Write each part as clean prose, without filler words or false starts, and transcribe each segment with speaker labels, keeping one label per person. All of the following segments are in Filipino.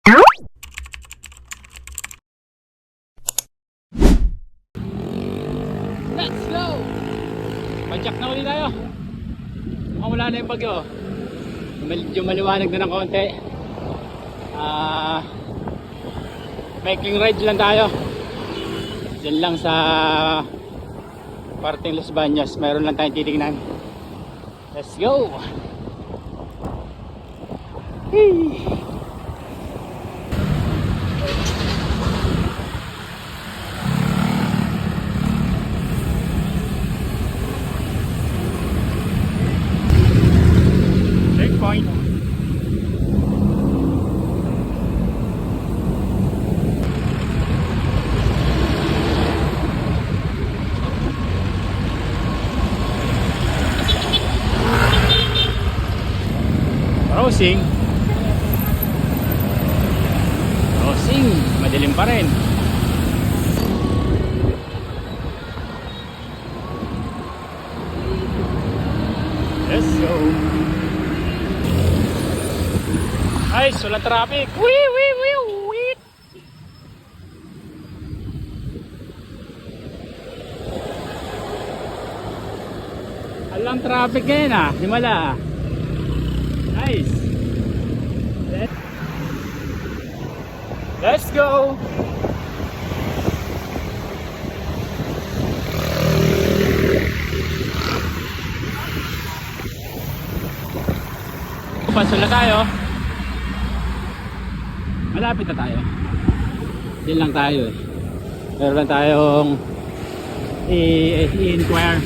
Speaker 1: Let's go! Padyak na ulit tayo. Mukhang wala na yung bagyo. Medyo maliwanag na ng konti. Biking ride lang tayo. Diyan lang sa parting Los Baños. Mayroon lang tayong titignan. Let's go! Hey. Checkpoint. Crossing. Crossing. Madilim pa rin. Let's go. Ay, walang traffic. Wee, wee, wee, wee. Alang traffic ngayon ah. Himala. Nice. Let's go. Pasok na tayo. Malapit na tayo. Diyan lang tayo eh. Meron lang tayong i-inquire.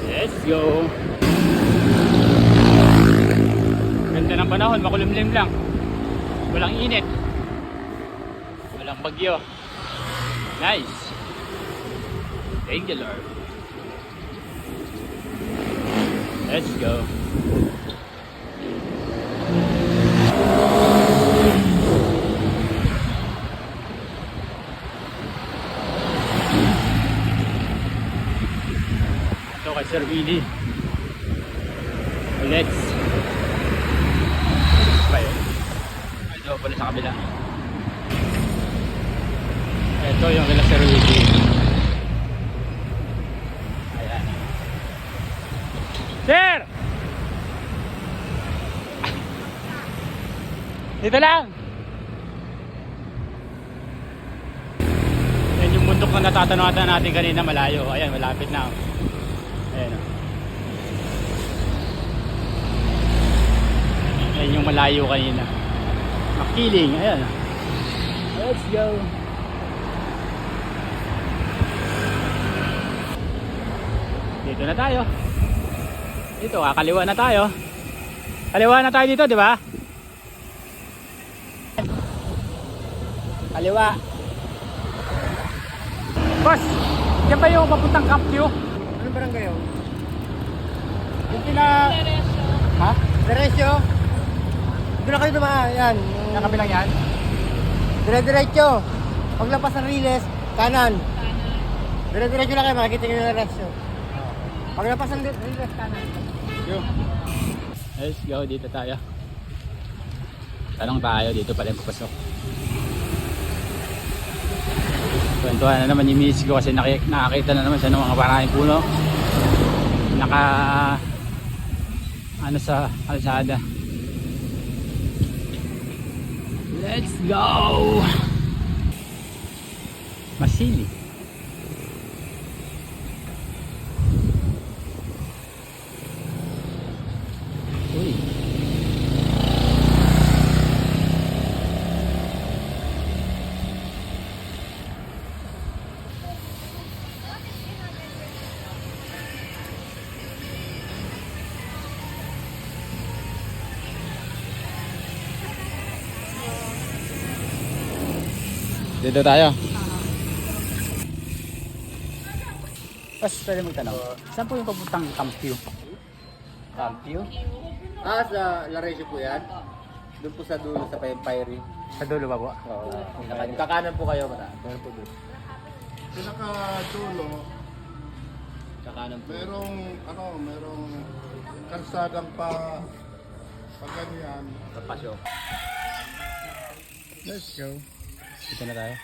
Speaker 1: Let's go. Ganda ng panahon, makulimlim lang. Walang init. Walang bagyo. Nice. Thank you, Lord. Let's go. Ito kay Sir Willie. Let's. Ito pala sa kabila. Ito yung kila Sir Willie. Ayan. Sir! Dito lang! Yan yung bundok na natatanungatan natin kanina malayo. Ayan, malapit na. Ayan. Ayan yung malayo kanina. Makiling. Ayan. Let's go. Dito na tayo. Dito, kakaliwa na tayo. Kaliwa na tayo dito, di ba? Kaliwa. Boss, yan ba yung papuntang Camp View?
Speaker 2: Anong barangay yun?
Speaker 1: Yung pina... Ha?
Speaker 2: Diretso. Doon na kayo dumaan. Yan.
Speaker 1: Yung kabilang yan?
Speaker 2: Dire-diretso. Paglapas ng Riles, kanan. Dire-diretso lang kayo. Makikita nyo yung diretso. Paglapas ng Riles, kanan.
Speaker 1: Let's go, dito tayo. Tanong tayo, dito pala yung papasok. Kwentuhan na naman yung miss ko kasi nakakita na naman siya ng mga maraming puno. Ano sa kalsada. Let's go! Masili. Uy. Dito tayo. Mas pwede magtanong. Saan po yung papuntang Camp View? Camp View?
Speaker 2: Sa Laresio po yan. Doon po sa dulo sa Empire.
Speaker 1: Sa dulo ba po?
Speaker 2: Oo. Kakanan po kayo. Meron po doon.
Speaker 3: Pinaka-dulo,
Speaker 2: Kakanan po.
Speaker 3: merong kalsadang pa ganyan.
Speaker 1: Tapasyo.
Speaker 2: Let's go.
Speaker 1: Dito na tayo.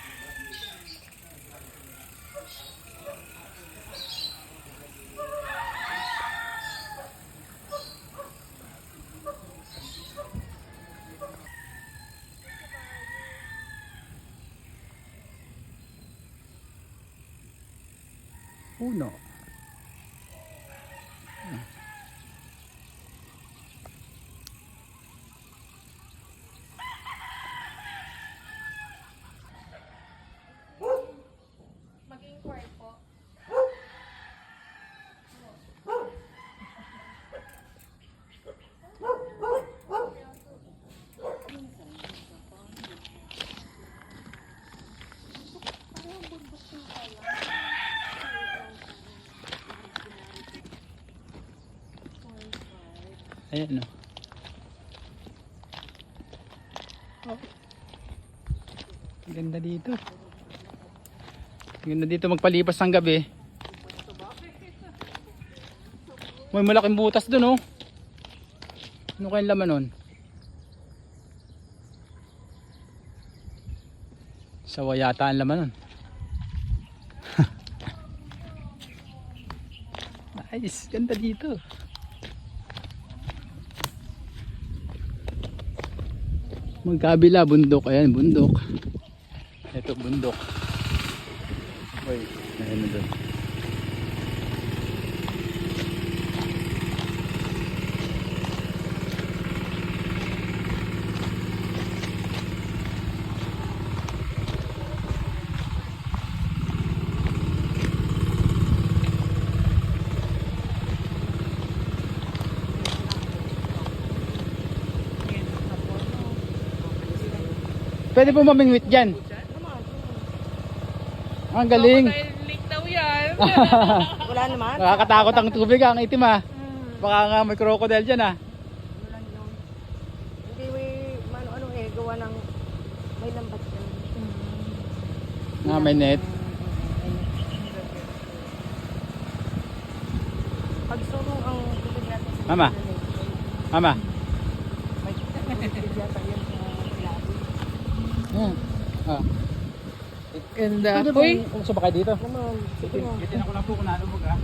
Speaker 1: Puno.
Speaker 4: Maging kwarto.
Speaker 1: Ayan, no. Oh. Ang ganda dito. Ang ganda dito magpalipas ng gabi. May malaking butas dun, oh. Ano kayang laman nun? Sawa yata ang laman nun. Nice, ganda dito. Magkabila, bundok. Ayan, bundok. Ito, bundok. Uy, ayan na doon. Pwede po mamingwit dyan. Ang galing.
Speaker 4: Dahil late daw yan.
Speaker 2: Wala naman.
Speaker 1: Nakakatakot ang tubig, ang itim, ah. Baka nga may crocodile dyan, ah.
Speaker 2: Wala yun. Hindi ano gawa ng may lambat yan.
Speaker 1: May net.
Speaker 2: Pag surong ang tubig natin.
Speaker 1: Mama. Mama.
Speaker 2: May tubig yata yan sa ilalim.
Speaker 1: Ayan. Ah.
Speaker 4: Ganda.
Speaker 1: Pwede
Speaker 4: Uy,
Speaker 1: kung sumakay dito.
Speaker 2: Naman, sige mo.
Speaker 1: Bitin ako lang po kung nalubog, ah.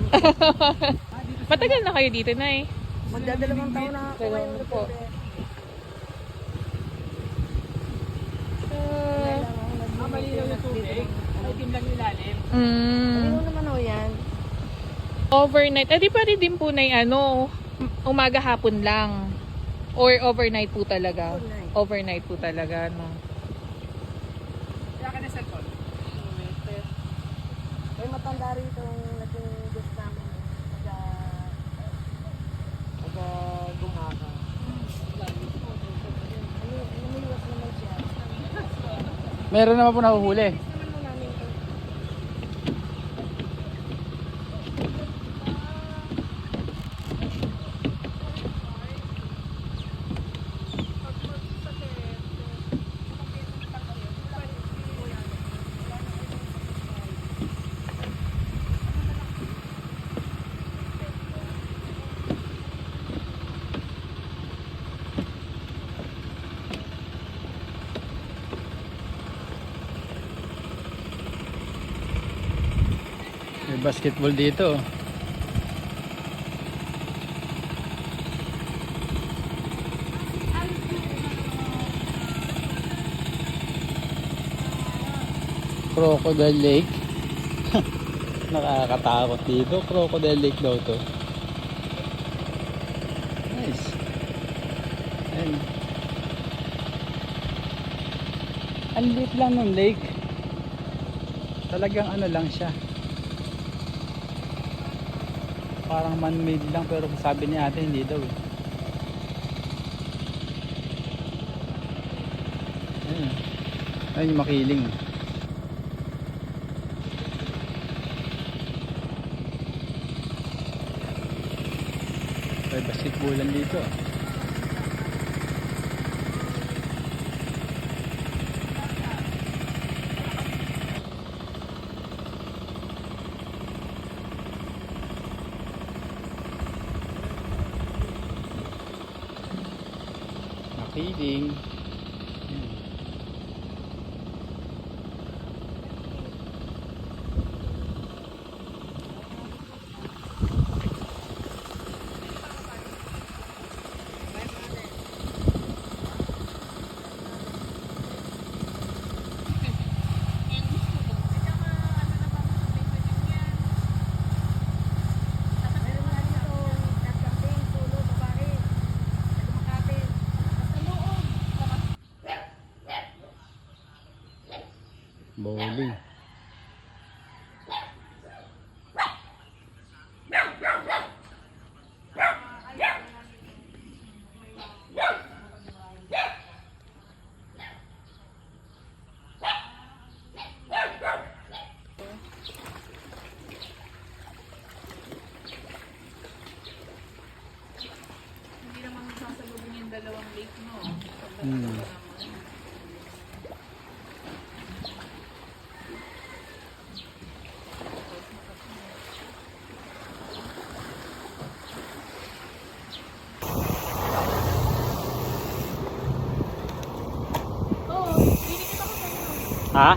Speaker 4: matagal na kayo dito, Nay.
Speaker 2: Magdadalawang taon na ako ngayon
Speaker 4: Ano po?
Speaker 1: Malinaw yung tubig. May itim lang yung ilalim.
Speaker 2: Ano naman ho yan?
Speaker 4: Overnight. Eh, di pwede din po na umaga hapon lang. Or overnight po talaga.
Speaker 2: Overnight.
Speaker 4: Overnight po talaga, no.
Speaker 1: Kaya ka na cellphone.
Speaker 2: May matanda rito yung naging Diyos namin. Gumaka. Umiwas naman siya.
Speaker 1: Meron naman po nahuhuli.
Speaker 2: Naman mo namin ito.
Speaker 1: May basketball dito. Crocodile Lake. Nakakatakot dito. Crocodile Lake daw to. Nice. Ayun. Ang liit lang ng lake. Talagang ano lang siya. Parang man-made lang, pero sabi ni ate hindi daw, eh. Ayun. Ayun yung makiling. May basketballan dito. Healing. Bowling.
Speaker 4: Hindi naman sasalubong yung dalawang lake, no?
Speaker 1: Hmm.
Speaker 4: Oo, dinikit ako sa inyo.
Speaker 1: Ha?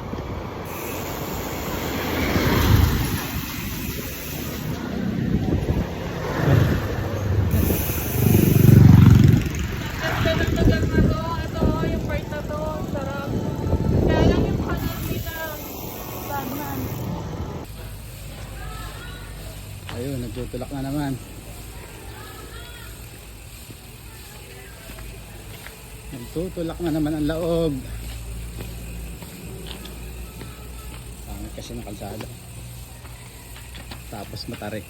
Speaker 4: Ganda ng lugar na to. Ito, yung part na to. Ang sarap. Kaya lang yung kanal nila. Bagman.
Speaker 1: Ayun, nagtutulak na naman. Nagtutulak na naman ang laog. Pangit kasi ng kalsada. Tapos matarik.